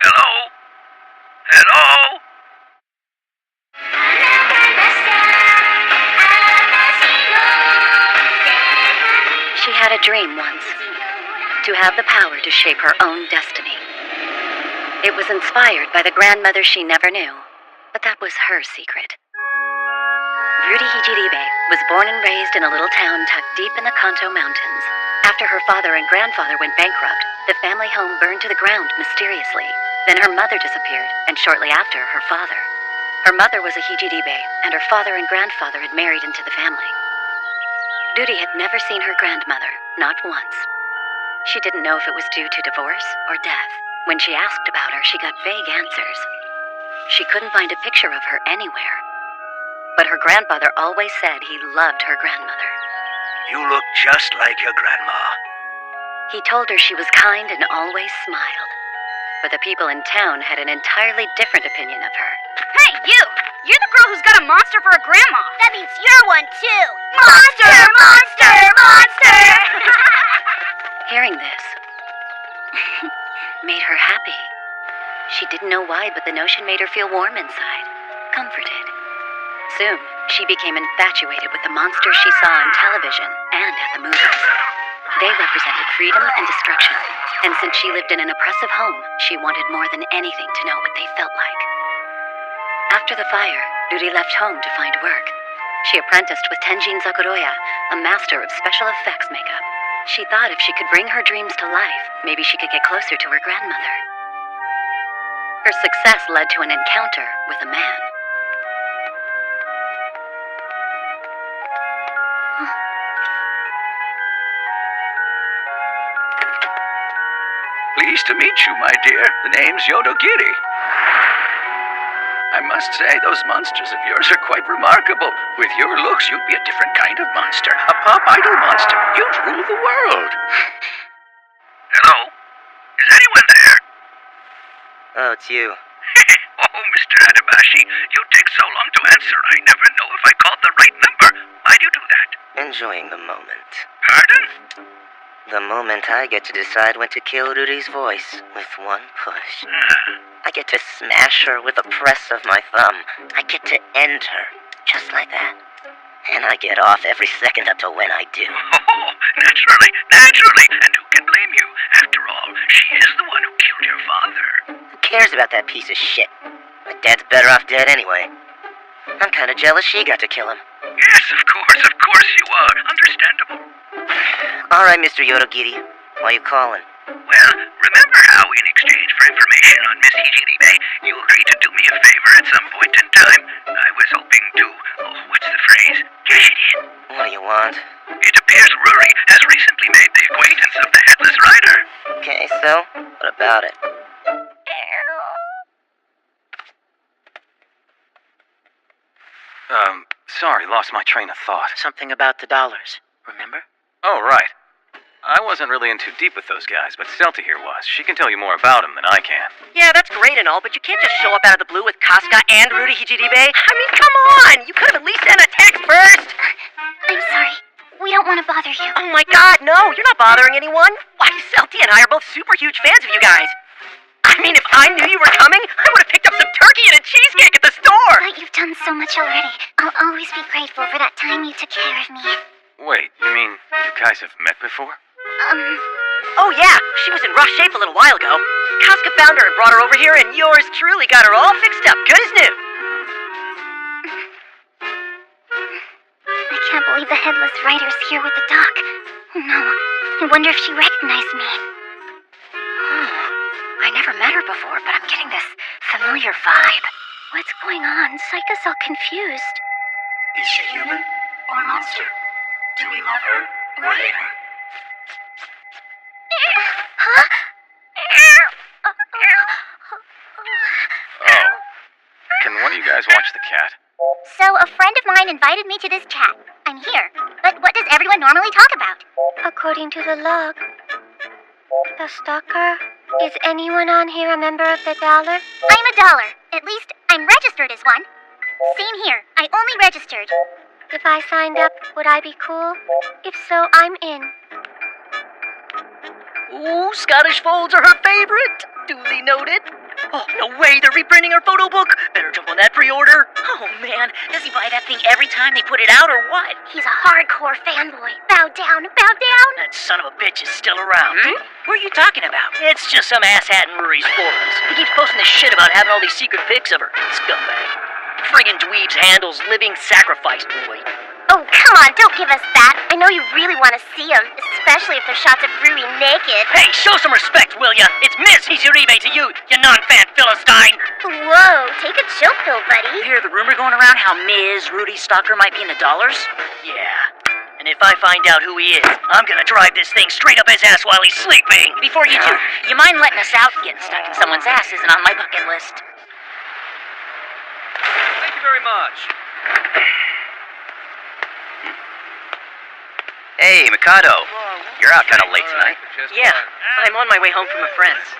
Hello? Hello? She had a dream once, to have the power to shape her own destiny. It was inspired by the grandmother she never knew, but that was her secret. Rudy Hijiribe was born and raised in a little town tucked deep in the Kanto Mountains. After her father and grandfather went bankrupt, the family home burned to the ground mysteriously. Then her mother disappeared, and shortly after, her father. Her mother was a Hijiribe, and her father and grandfather had married into the family. Rudy had never seen her grandmother, not once. She didn't know if it was due to divorce or death. When she asked about her, she got vague answers. She couldn't find a picture of her anywhere. But her grandfather always said he loved her grandmother. You look just like your grandma. He told her she was kind and always smiled. But the people in town had an entirely different opinion of her. Hey, you! You're the girl who's got a monster for a grandma! That means you're one too! Monster! Monster! Monster! Hearing this made her happy. She didn't know why, but the notion made her feel warm inside, comforted. Soon, she became infatuated with the monsters she saw on television and at the movies. They represented freedom and destruction, and since she lived in an oppressive home, she wanted more than anything to know what they felt like. After the fire, Ruri left home to find work. She apprenticed with Tenjin Sakuroya, a master of special effects makeup. She thought if she could bring her dreams to life, maybe she could get closer to her grandmother. Her success led to an encounter with a man. Pleased to meet you, my dear. The name's Yodogiri. I must say, those monsters of yours are quite remarkable. With your looks, you'd be a different kind of monster. A pop idol monster. You'd rule the world. Hello? Is anyone there? Oh, it's you. Oh, Mr. Adabashi, you take so long to answer. I never know if I called the right number. Why'd you do that? Enjoying the moment. Pardon? The moment I get to decide when to kill Ruri's voice with one push. I get to smash her with a press of my thumb. I get to end her, just like that. And I get off every second up to when I do. Oh, naturally. And who can blame you? After all, she is the one who killed your father. Who cares about that piece of shit? My dad's better off dead anyway. I'm kind of jealous she got to kill him. Yes, of course you are. Understandable. All right, Mr. Yodogiri. Why you calling? Well, remember how in exchange for information on Miss Hijiribe, you agreed to do me a favor at some point in time? I was hoping to, what's the phrase? Cash it in. What do you want? It appears Ruri has recently made the acquaintance of the Headless Rider. Okay, so? What about it? Sorry, lost my train of thought. Something about the dollars, remember? Oh, right. I wasn't really in too deep with those guys, but Stelta here was. She can tell you more about them than I can. Yeah, that's great and all, but you can't just show up out of the blue with Casca and Rudy Hijiribe. I mean, come on! You could have at least sent a text first! I'm sorry. We don't want to bother you. Oh my god, no! You're not bothering anyone! Why, Stelta and I are both super huge fans of you guys! I mean, if I knew you were coming, I would have picked up some turkey and a cheesecake at the store! But you've done so much already. I'll always be grateful for that time you took care of me. Wait, you mean you guys have met before? Oh yeah, she was in rough shape a little while ago. Casca found her and brought her over here, and yours truly got her all fixed up, good as new. I can't believe the Headless Rider's here with the doc. Oh no, I wonder if she recognized me. I never met her before, but I'm getting this familiar vibe. What's going on? Saika's all confused. Is she human or a monster? Do we love her or hate her? Huh? Oh. Can one of you guys watch the cat? So, a friend of mine invited me to this chat. I'm here. But what does everyone normally talk about? According to the log, the stalker Is anyone on here a member of the Dollar? I'm a Dollar. At least I'm registered as one. Same here. I only registered. If I signed up, would I be cool? If so, I'm in. Ooh, Scottish folds are her favorite. Duly noted. Oh, no way, they're reprinting her photo book. Better jump on that pre-order. Oh man, does he buy that thing every time they put it out or what? He's a hardcore fanboy. Bow down, bow down. That son of a bitch is still around. Who are you talking about? It's just some asshat in Ruri's forums. He keeps posting this shit about having all these secret pics of her. Scumbag. Friggin' dweebs handles living sacrifice boy. Oh, come on, don't give us that. I know you really want to see him, especially if there's shots of Rui naked. Hey, show some respect, will ya? It's Miss Hizuribe to you, you non-fan Philistine. Whoa, take a chill pill, buddy. You hear the rumor going around how Ms. Rudy Stalker might be in the Dollars? Yeah. And if I find out who he is, I'm gonna drive this thing straight up his ass while he's sleeping. Before you do, you mind letting us out? Getting stuck in someone's ass isn't on my bucket list. Thank you very much. Hey, Mikado. You're out kind of late tonight. Yeah, I'm on my way home from a friend's.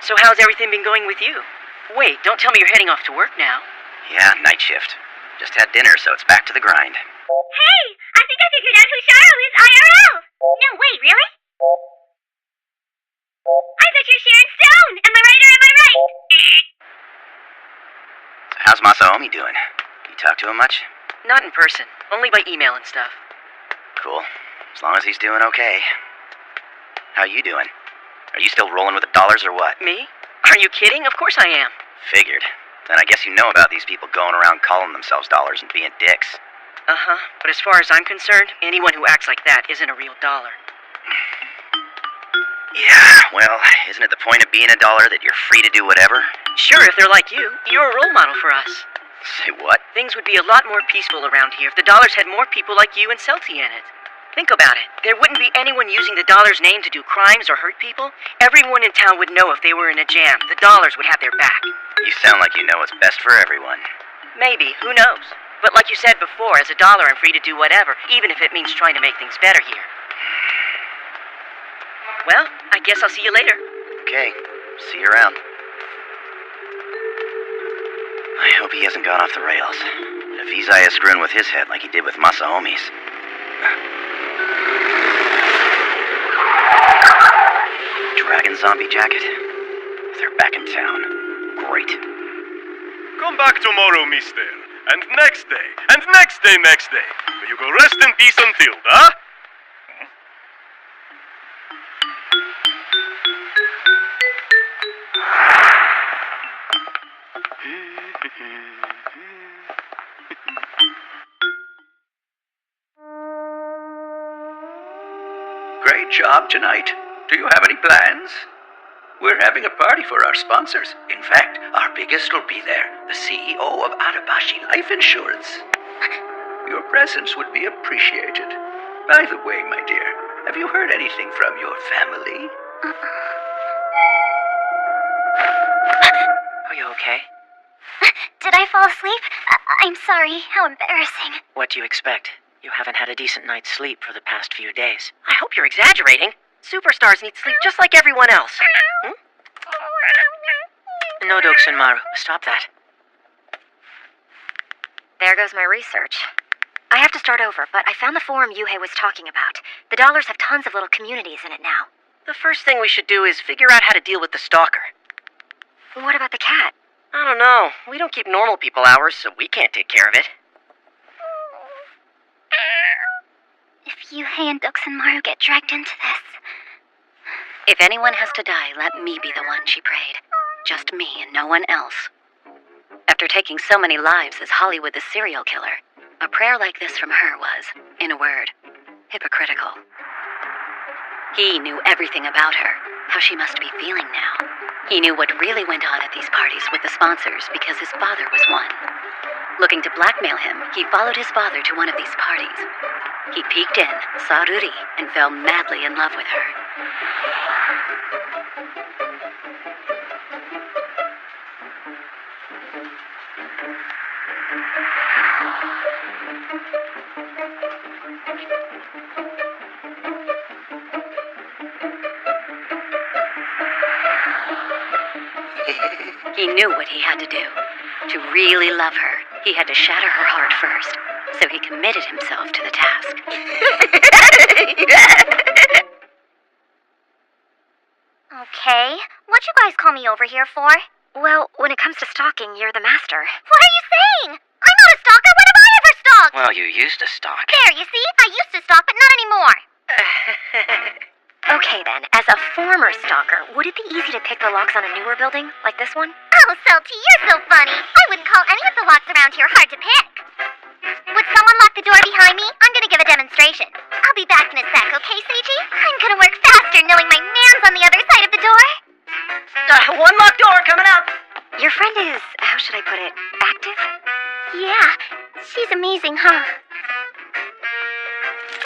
So how's everything been going with you? Wait, don't tell me you're heading off to work now. Yeah, night shift. Just had dinner, so it's back to the grind. Hey, I think I figured out who Sharo is IRL. No, wait, really? I bet you're Sharon Stone. Am I right or am I right? So how's Masaomi doing? You talk to him much? Not in person, only by email and stuff. Cool. As long as he's doing okay. How you doing? Are you still rolling with the dollars or what? Me? Are you kidding? Of course I am. Figured. Then I guess you know about these people going around calling themselves dollars and being dicks. Uh-huh. But as far as I'm concerned, anyone who acts like that isn't a real dollar. Yeah, well, isn't it the point of being a dollar that you're free to do whatever? Sure, if they're like you, you're a role model for us. Say what? Things would be a lot more peaceful around here if the Dollars had more people like you and Celty in it. Think about it. There wouldn't be anyone using the Dollars' name to do crimes or hurt people. Everyone in town would know if they were in a jam. The Dollars would have their back. You sound like you know what's best for everyone. Maybe, who knows? But like you said before, as a dollar I'm free to do whatever, even if it means trying to make things better here. Well, I guess I'll see you later. Okay, see you around. I hope he hasn't gone off the rails. If Izai is screwing with his head like he did with Masaomi's. Dragon zombie jacket. They're back in town. Great. Come back tomorrow, mister. And next day. And next day, next day. May you go rest in peace until, huh? Great job tonight. Do you have any plans? We're having a party for our sponsors. In fact, our biggest will be there, the CEO of Arabashi Life Insurance. Your presence would be appreciated. By the way, my dear, have you heard anything from your family? Are you okay? Did I fall asleep? I'm sorry. How embarrassing. What do you expect? You haven't had a decent night's sleep for the past few days. I hope you're exaggerating. Superstars need sleep just like everyone else. No, Doksunmaru. Stop that. There goes my research. I have to start over, but I found the forum Yuhei was talking about. The Dollars have tons of little communities in it now. The first thing we should do is figure out how to deal with the stalker. What about the cat? I don't know. We don't keep normal people hours, so we can't take care of it. If Yuhei and Doksunmaru get dragged into this... If anyone has to die, let me be the one, she prayed. Just me and no one else. After taking so many lives as Hollywood the serial killer, a prayer like this from her was, in a word, hypocritical. He knew everything about her, how she must be feeling now. He knew what really went on at these parties with the sponsors because his father was one. Looking to blackmail him, he followed his father to one of these parties. He peeked in, saw Ruri, and fell madly in love with her. He knew what he had to do. To really love her, he had to shatter her heart first. So he committed himself to the task. Okay, what'd you guys call me over here for? Well, when it comes to stalking, you're the master. What are you saying? I'm not a stalker. When have I ever stalked? Well, you used to stalk. There, you see? I used to stalk, but not anymore. Okay then, as a former stalker, would it be easy to pick the locks on a newer building, like this one? Oh, Salty, you're so funny. I wouldn't call any of the locks around here hard to pick. Would someone lock the door behind me? I'm gonna give a demonstration. I'll be back in a sec, okay, Seiji? I'm gonna work faster knowing my man's on the other side of the door. One locked door coming up. Your friend is, how should I put it, active? Yeah, she's amazing, huh?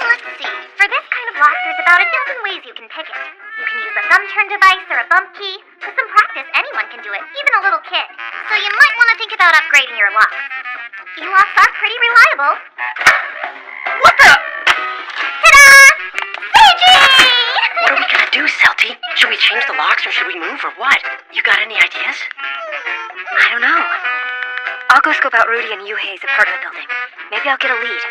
Let's see. For this kind of lock, there's about a dozen ways you can pick it. You can use a thumb turn device or a bump key. With some practice, anyone can do it, even a little kid. So you might want to think about upgrading your lock. E-locks are pretty reliable. What the? Ta-da! Seiji! What are we gonna do, Celty? Should we change the locks or should we move or what? You got any ideas? I don't know. I'll go scope out Rudy and Yuhei's apartment building. Maybe I'll get a lead.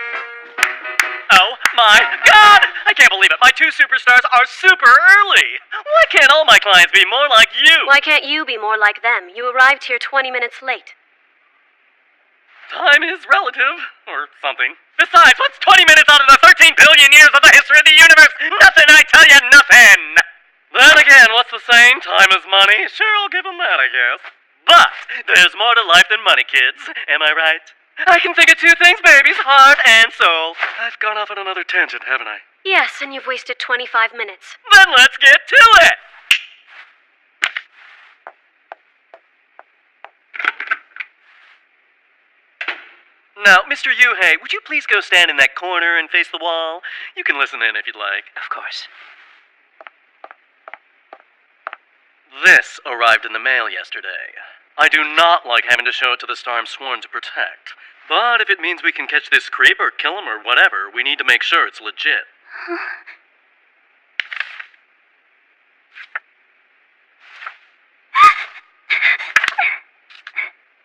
Oh my god! I can't believe it. My two superstars are super early. Why can't all my clients be more like you? Why can't you be more like them? You arrived here 20 minutes late. Time is relative, or something. Besides, what's 20 minutes out of the 13 billion years of the history of the universe? Nothing, I tell you, nothing! Then again, what's the saying? Time is money. Sure, I'll give them that, I guess. But there's more to life than money, kids. Am I right? I can think of two things, babies, heart and soul. I've gone off on another tangent, haven't I? Yes, and you've wasted 25 minutes. Then let's get to it! Now, Mr. Yuhei, would you please go stand in that corner and face the wall? You can listen in if you'd like. Of course. This arrived in the mail yesterday. I do not like having to show it to the star I'm sworn to protect. But if it means we can catch this creep or kill him or whatever, we need to make sure it's legit.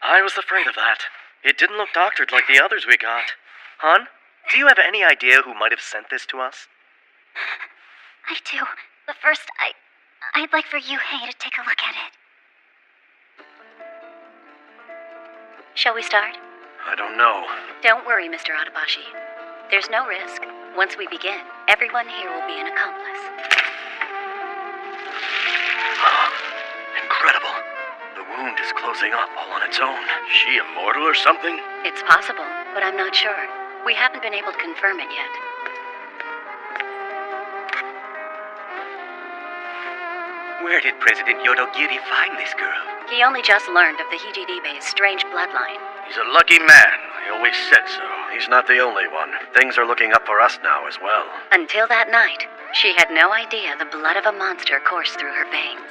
I was afraid of that. It didn't look doctored like the others we got. Hon, do you have any idea who might have sent this to us? I do, but first I'd like for Yuhei to take a look at it. Shall we start? I don't know. Don't worry, Mr. Adabashi. There's no risk. Once we begin, everyone here will be an accomplice. Incredible. The wound is closing up all on its own. She immortal or something? It's possible, but I'm not sure. We haven't been able to confirm it yet. Where did President Yodogiri find this girl? He only just learned of the Hijidibe's strange bloodline. He's a lucky man. He always said so. He's not the only one. Things are looking up for us now as well. Until that night, she had no idea the blood of a monster coursed through her veins.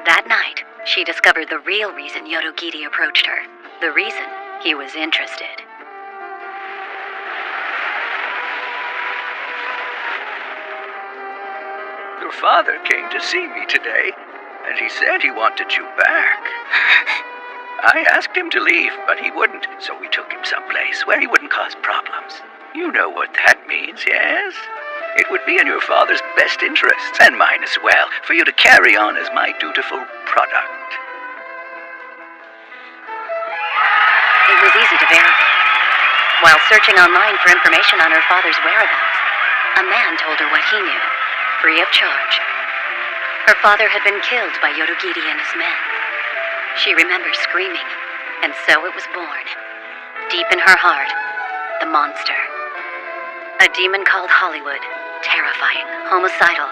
That night, she discovered the real reason Yodogiri approached her. The reason he was interested. Your father came to see me today, and he said he wanted you back. I asked him to leave, but he wouldn't, so we took him someplace where he wouldn't cause problems. You know what that means, yes? It would be in your father's best interests, and mine as well, for you to carry on as my dutiful product. It was easy to verify. While searching online for information on her father's whereabouts, a man told her what he knew, free of charge. Her father had been killed by Yodogiri and his men. She remembers screaming, and so it was born. Deep in her heart, the monster. A demon called Hollywood, terrifying, homicidal,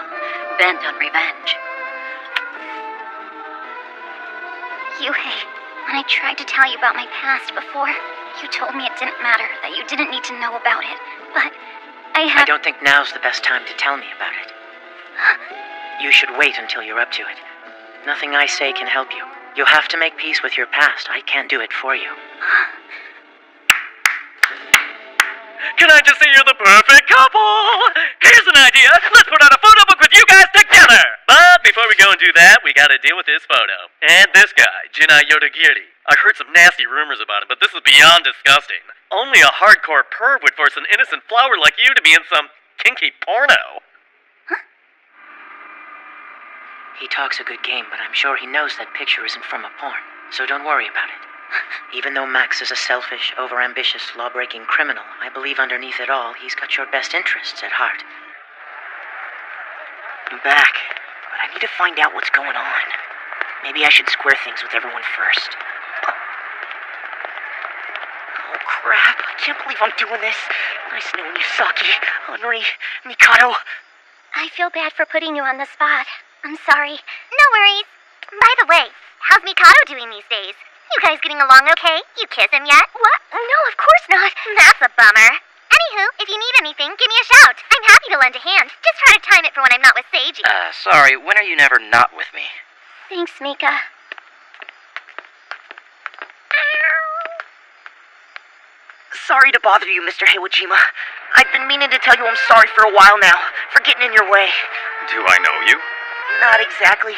bent on revenge. Yuhei, when I tried to tell you about my past before, you told me it didn't matter, that you didn't need to know about it. But I don't think now's the best time to tell me about it. You should wait until you're up to it. Nothing I say can help you. You'll have to make peace with your past. I can't do it for you. Can I just say you're the perfect couple? Here's an idea. Let's put out a photo book with you guys together. But before we go and do that, we gotta deal with this photo. And this guy, Jinai Yodogiri. I heard some nasty rumors about him, but this is beyond disgusting. Only a hardcore perv would force an innocent flower like you to be in some kinky porno. He talks a good game, but I'm sure he knows that picture isn't from a porn, so don't worry about it. Even though Max is a selfish, overambitious, law-breaking criminal, I believe underneath it all, he's got your best interests at heart. I'm back, but I need to find out what's going on. Maybe I should square things with everyone first. Oh, crap. I can't believe I'm doing this. Nice knowing you, Saki, Henri, Mikado. I feel bad for putting you on the spot. I'm sorry. No worries. By the way, how's Mikado doing these days? You guys getting along okay? You kiss him yet? What? No, of course not. That's a bummer. Anywho, if you need anything, give me a shout. I'm happy to lend a hand. Just try to time it for when I'm not with Seiji. Sorry, when are you never not with me? Thanks, Mika. Sorry to bother you, Mr. Heiwajima. I've been meaning to tell you I'm sorry for a while now, for getting in your way. Do I know you? Not exactly.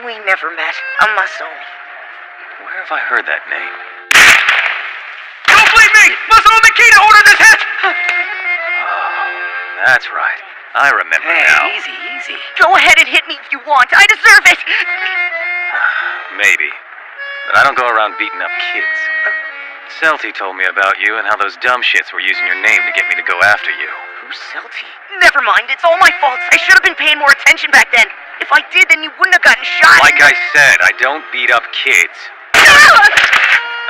We never met. I'm Masomi. Where have I heard that name? Don't blame me! Masaru Mikita ordered this hit! Oh, that's right. I remember now. Easy. Go ahead and hit me if you want. I deserve it! Maybe. But I don't go around beating up kids. Celty told me about you and how those dumb shits were using your name to get me to go after you. Who's Celty? Never mind, it's all my fault. I should have been paying more attention back then. If I did, then you wouldn't have gotten shot. Like I said, I don't beat up kids.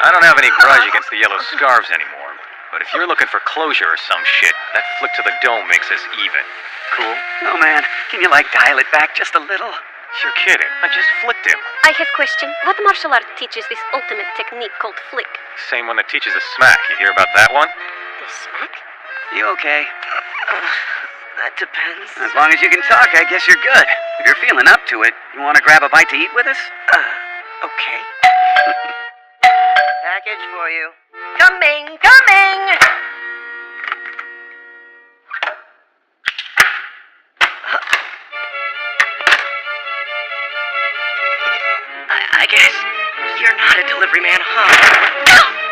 I don't have any grudge against the yellow scarves anymore. But if you're looking for closure or some shit, that flick to the dome makes us even. Cool? Oh man, can you dial it back just a little? You're kidding. I just flicked him. I have question. What martial art teaches this ultimate technique called flick? Same one that teaches a smack. You hear about that one? The smack? You okay? That depends. As long as you can talk, I guess you're good. If you're feeling up to it, you want to grab a bite to eat with us? Okay. Package for you. Coming! I guess you're not a delivery man, huh?